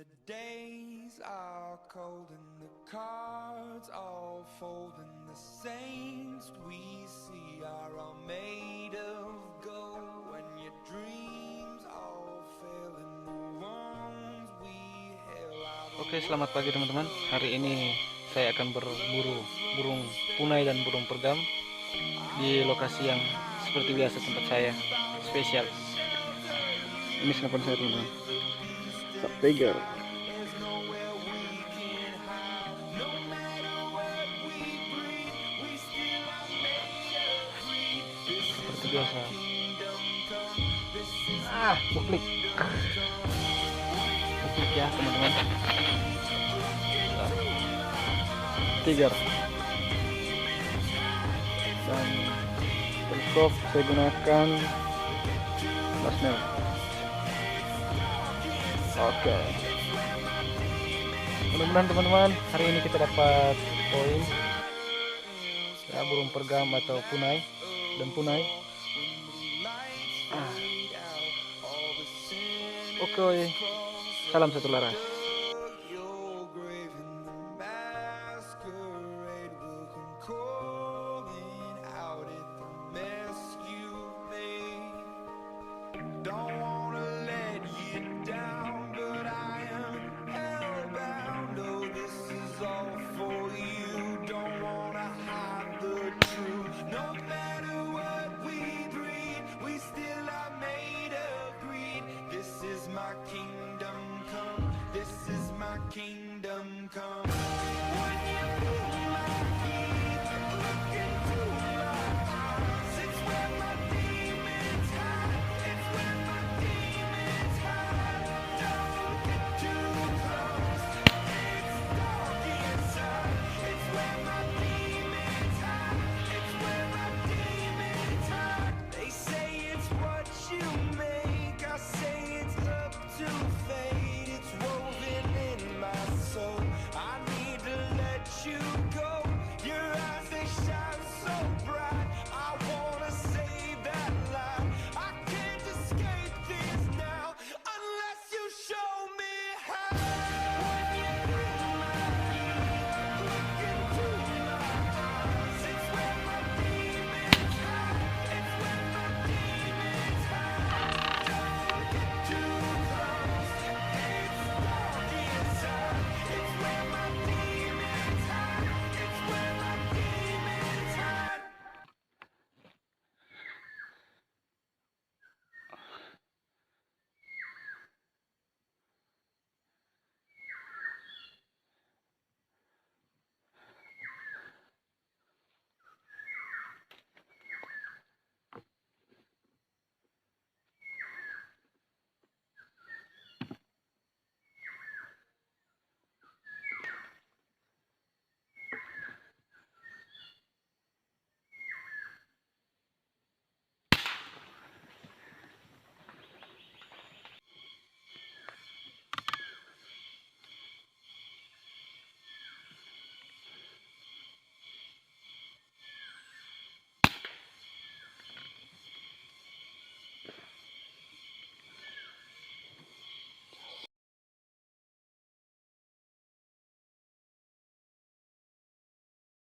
the days are cold and the cards all fold and the saints we see are all made of gold. When your dreams all fail and the ones we held out. Oke, selamat pagi teman-teman. Hari ini saya akan berburu burung punai dan burung pergam di lokasi yang seperti biasa tempat saya spesial. Ini senapan saya teman-teman. Sub Tiger. Seperti biasa. Buklik. Buklik ya teman-teman. Tiger. Dan teleskop saya gunakan Lasnel. Oke. Mudah-mudahan teman-teman hari ini kita dapat poin ya, burung pergam atau punai dan punai. Oke, salam satu laras. Kingdom come. How